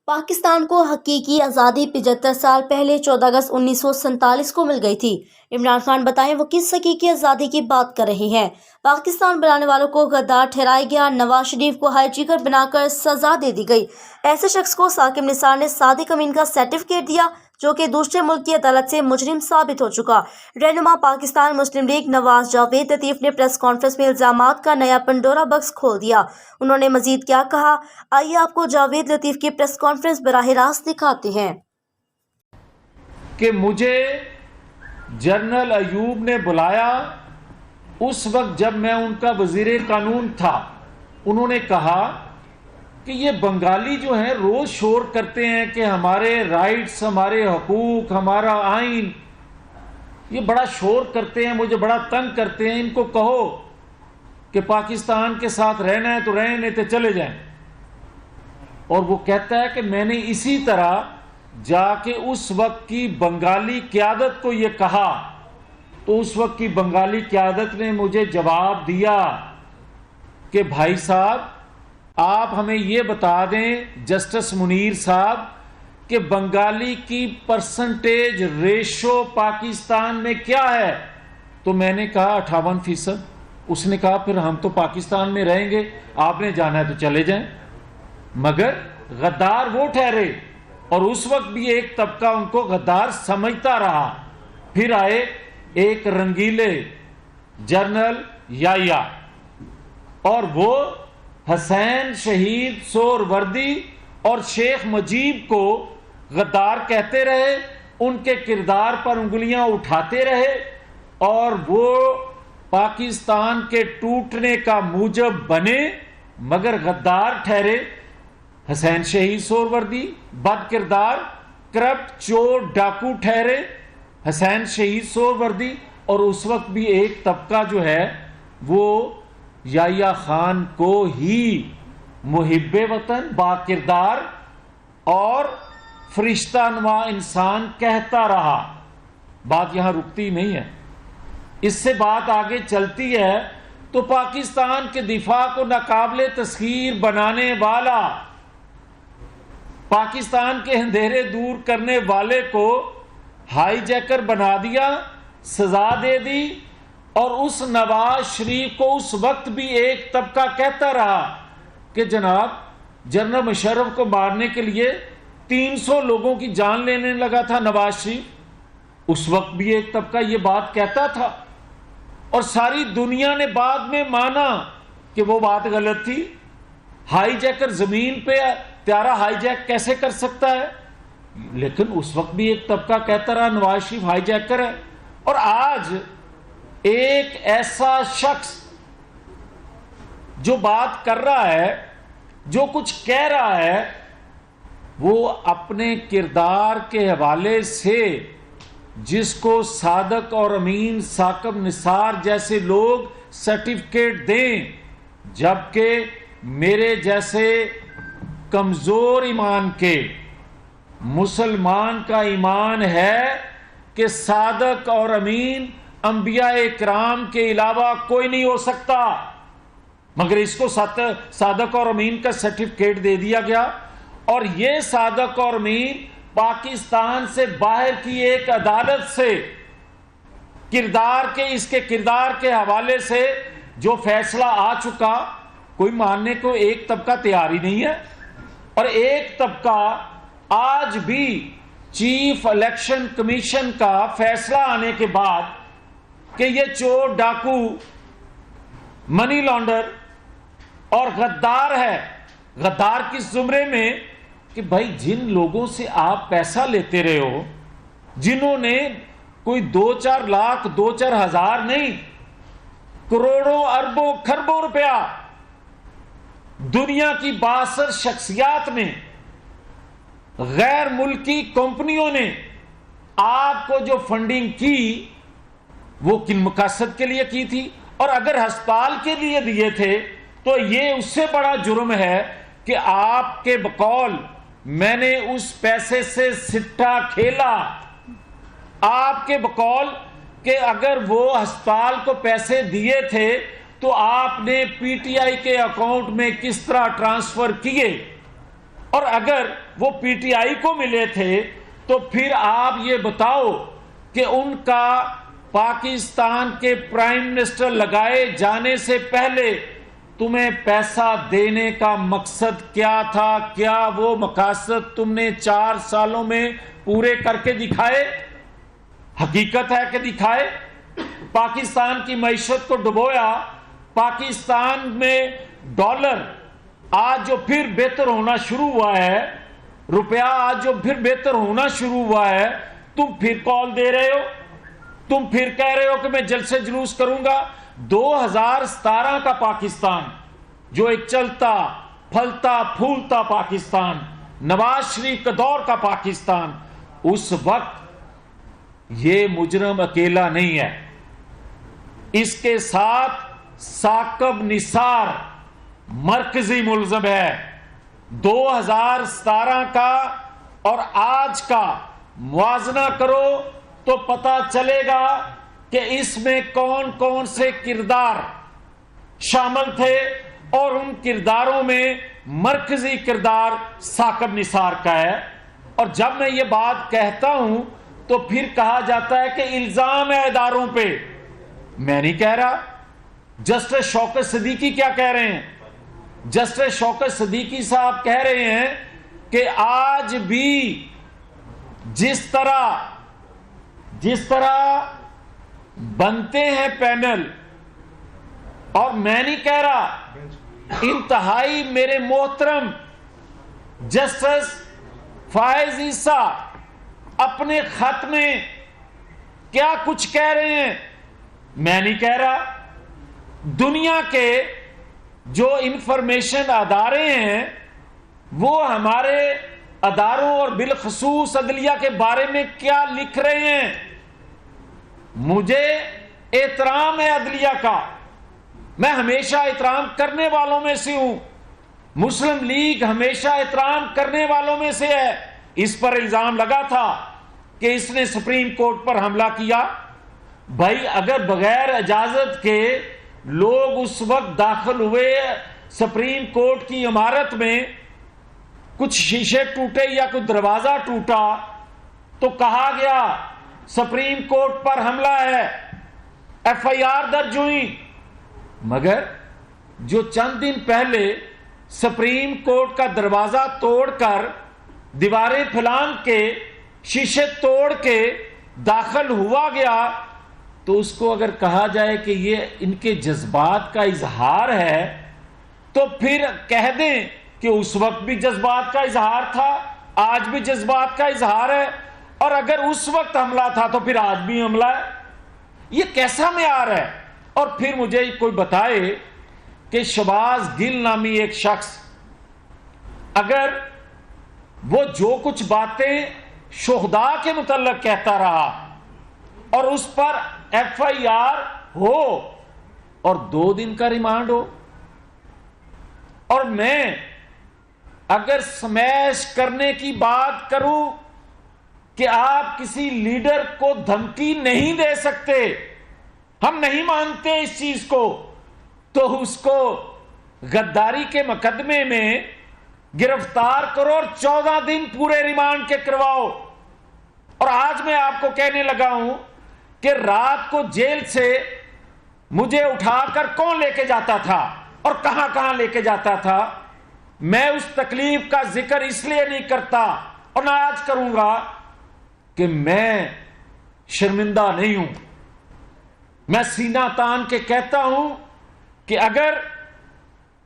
पाकिस्तान को हकीकी आज़ादी 75 साल पहले 14 अगस्त 1947 को मिल गई थी। इमरान खान बताएं वो किस हकीकी आज़ादी की बात कर रहे हैं। पाकिस्तान बनाने वालों को गद्दार ठहराया गया। नवाज शरीफ को हाईजैकर बनाकर सजा दे दी गई। ऐसे शख्स को साकिब निसार ने सादिक अमीन का सर्टिफिकेट दिया जो कि दूसरे मुल्क की अदालत से मुजरिम साबित हो चुका। रहनुमा पाकिस्तान मुस्लिम लीग नवाज जावेद लतीफ़ ने प्रेस कॉन्फ्रेंस में इल्ज़ामात का नया पंडोरा बक्स खोल दिया। उन्होंने मजीद क्या कहा, आइए आपको जावेद लतीफ़ की प्रेस कॉन्फ्रेंस बराह रास्त दिखाते हैं। कि मुझे जनरल अयूब ने बुलाया उस वक्त जब मैं उनका वज़ीर कानून था। उन्होंने कहा कि ये बंगाली जो हैं रोज़ शोर करते हैं कि हमारे राइट्स, हमारे हकूक़, हमारा आइन, ये बड़ा शोर करते हैं, मुझे बड़ा तंग करते हैं। इनको कहो कि पाकिस्तान के साथ रहना है तो रहें, नहीं तो चले जाएं। और वो कहता है कि मैंने इसी तरह जाके उस वक्त की बंगाली क़यादत को ये कहा तो उस वक्त की बंगाली क़यादत ने मुझे जवाब दिया कि भाई साहब आप हमें ये बता दें जस्टिस मुनीर साहब कि बंगाली की परसेंटेज रेशो पाकिस्तान में क्या है। तो मैंने कहा 58%। उसने कहा फिर हम तो पाकिस्तान में रहेंगे, आपने जाना है तो चले जाएं। मगर गद्दार वो ठहरे और उस वक्त भी एक तबका उनको गद्दार समझता रहा। फिर आए एक रंगीले जनरल याया और वो हसैन शहीद सोहरवर्दी और शेख मुजीब को गद्दार कहते रहे, उनके किरदार पर उंगलियां उठाते रहे और वो पाकिस्तान के टूटने का मूजब बने मगर गद्दार ठहरे। हसैन शहीद सोहरवर्दी बद किरदार, करप्ट, चोर, डाकू ठहरे हसैन शहीद सोहरवर्दी। और उस वक्त भी एक तबका जो है वो याया खान को ही मुहिब्बे वतन, बाकिरदार और फरिश्ता नुमा इंसान कहता रहा। बात यहां रुकती नहीं है, इससे बात आगे चलती है। तो पाकिस्तान के दिफा को नाकाबिले तस्खीर बनाने वाला, पाकिस्तान के अंधेरे दूर करने वाले को हाईजैकर बना दिया, सजा दे दी। और उस नवाज शरीफ को उस वक्त भी एक तबका कहता रहा कि जनाब जनरल मुशर्रफ को मारने के लिए 300 लोगों की जान लेने लगा था नवाज शरीफ। उस वक्त भी एक तबका ये बात कहता था और सारी दुनिया ने बाद में माना कि वो बात गलत थी। हाईजैकर जमीन पे त्यारा हाईजैक कैसे कर सकता है? लेकिन उस वक्त भी एक तबका कहता रहा नवाज शरीफ हाईजैकर है। और आज एक ऐसा शख्स जो बात कर रहा है, जो कुछ कह रहा है, वो अपने किरदार के हवाले से जिसको सादक और अमीन, साकिब निसार जैसे लोग सर्टिफिकेट दें, जबकि मेरे जैसे कमजोर ईमान के मुसलमान का ईमान है कि सादक और अमीन अंबिया इकराम के अलावा कोई नहीं हो सकता। मगर इसको सादक और अमीन का सर्टिफिकेट दे दिया गया और ये सादक और अमीन पाकिस्तान से बाहर की एक अदालत से इसके किरदार के हवाले से जो फैसला आ चुका, कोई मानने को एक तबका तैयार ही नहीं है। और एक तबका आज भी चीफ इलेक्शन कमीशन का फैसला आने के बाद कि ये चोर, डाकू, मनी लॉन्डर और गद्दार है। गद्दार किस जुमरे में कि भाई जिन लोगों से आप पैसा लेते रहे हो, जिन्होंने कोई 2-4 लाख, 2-4 हजार नहीं, करोड़ों, अरबों, खरबों रुपया दुनिया की 62 शख्सियात ने, गैर मुल्की कंपनियों ने आपको जो फंडिंग की वो किन मकसद के लिए की थी? और अगर अस्पताल के लिए दिए थे तो ये उससे बड़ा जुर्म है कि आपके बकौल मैंने उस पैसे से सिट्टा खेला। आपके बकौल कि अगर वो अस्पताल को पैसे दिए थे तो आपने पीटीआई के अकाउंट में किस तरह ट्रांसफर किए, اور اگر وہ پی ٹی آئی کو ملے تھے تو پھر آپ یہ بتاؤ کہ ان کا پاکستان کے پرائم منسٹر لگائے جانے سے پہلے تمہیں پیسہ دینے کا مقصد کیا تھا؟ کیا وہ مقاصد تم نے 4 سالوں میں پورے کر کے دکھائے؟ حقیقت ہے کہ دکھائے؟ پاکستان کی معیشت کو ڈبویا، پاکستان میں ڈالر آج جو پھر بہتر ہونا شروع ہوا ہے، روپیہ آج جو پھر بہتر ہونا شروع ہوا ہے، تم پھر کال دے رہے ہو، تم پھر کہہ رہے ہو کہ میں جلسے جلوس کروں گا۔ 2017 کا پاکستان جو ایک چلتا پھلتا پھولتا پاکستان، نواز شریف کے دور کا پاکستان، اس وقت یہ مجرم اکیلا نہیں ہے، اس کے ساتھ ثاقب نثار مرکزی ملزم ہے۔ 2017 کا اور آج کا موازنہ کرو تو پتہ چلے گا کہ اس میں کون کون سے کردار شامل تھے، اور ان کرداروں میں مرکزی کردار ثاقب نثار کا ہے۔ اور جب میں یہ بات کہتا ہوں تو پھر کہا جاتا ہے کہ الزام ہے اداروں پہ۔ میں نہیں کہہ رہا، جسٹس شوکت صدیقی کیا کہہ رہے ہیں؟ جسٹس شوکت صدیقی صاحب کہہ رہے ہیں کہ آج بھی جس طرح بنتے ہیں پینل، اور میں نہیں کہہ رہا، انتہائی میرے محترم جسٹس فائز عیسیٰ اپنے خط میں کیا کچھ کہہ رہے ہیں، میں نہیں کہہ رہا، دنیا کے جو انفارمیشن ادارے ہیں وہ ہمارے اداروں اور بالخصوص عدلیہ کے بارے میں کیا لکھ رہے ہیں۔ مجھے احترام ہے عدلیہ کا، میں ہمیشہ احترام کرنے والوں میں سے ہوں، مسلم لیگ ہمیشہ احترام کرنے والوں میں سے ہے۔ اس پر الزام لگا تھا کہ اس نے سپریم کورٹ پر حملہ کیا۔ بھائی اگر بغیر اجازت کے لوگ اس وقت داخل ہوئے سپریم کورٹ کی عمارت میں، کچھ شیشے ٹوٹے یا کوئی دروازہ ٹوٹا تو کہا گیا سپریم کورٹ پر حملہ ہے، ایف آئی آر درج ہوئی، مگر جو چند دن پہلے سپریم کورٹ کا دروازہ توڑ کر، دیواریں پھلانگ کے، شیشے توڑ کے داخل ہوا گیا، تو اس کو اگر کہا جائے کہ یہ ان کے جذبات کا اظہار ہے تو پھر کہہ دیں کہ اس وقت بھی جذبات کا اظہار تھا، آج بھی جذبات کا اظہار ہے، اور اگر اس وقت حملہ تھا تو پھر آج بھی حملہ ہے۔ یہ کیسا معیار ہے؟ اور پھر مجھے کوئی بتائے کہ شہباز گل نامی ایک شخص اگر وہ جو کچھ باتیں شہداء کے متعلق کہتا رہا اور اس پر ایف آئی آر ہو اور 2 دن کا ریمانڈ ہو، اور میں اگر سمیش کرنے کی بات کروں کہ آپ کسی لیڈر کو دھمکی نہیں دے سکتے، ہم نہیں مانتے اس چیز کو، تو اس کو غداری کے مقدمے میں گرفتار کرو اور 14 دن پورے ریمانڈ کے کرواؤ۔ اور آج میں آپ کو کہنے لگا ہوں کہ رات کو جیل سے مجھے اٹھا کر کون لے کے جاتا تھا اور کہاں کہاں لے کے جاتا تھا، میں اس تکلیف کا ذکر اس لیے نہیں کرتا اور نہ آج کروں گا کہ میں شرمندہ نہیں ہوں۔ میں سینہ تان کے کہتا ہوں کہ اگر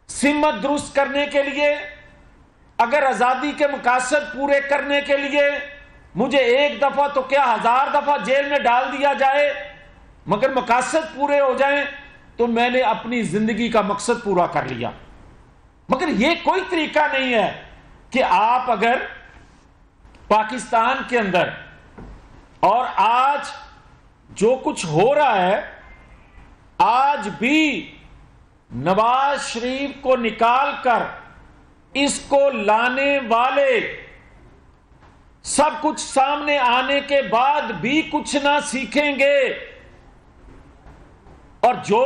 سمت درست کرنے کے لیے، اگر آزادی کے مقاصد پورے کرنے کے لیے مجھے 1 دفعہ تو کیا 1000 دفعہ جیل میں ڈال دیا جائے، مگر مقاصد پورے ہو جائیں تو میں نے اپنی زندگی کا مقصد پورا کر لیا۔ مگر یہ کوئی طریقہ نہیں ہے کہ آپ اگر پاکستان کے اندر اور آج جو کچھ ہو رہا ہے، آج بھی نواز شریف کو نکال کر اس کو لانے والے سب کچھ سامنے آنے کے بعد بھی کچھ نہ سیکھیں گے، اور جو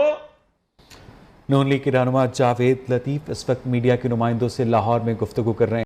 نون لیگ کے رہنما جاوید لطیف اس وقت میڈیا کے نمائندوں سے لاہور میں گفتگو کر رہے ہیں۔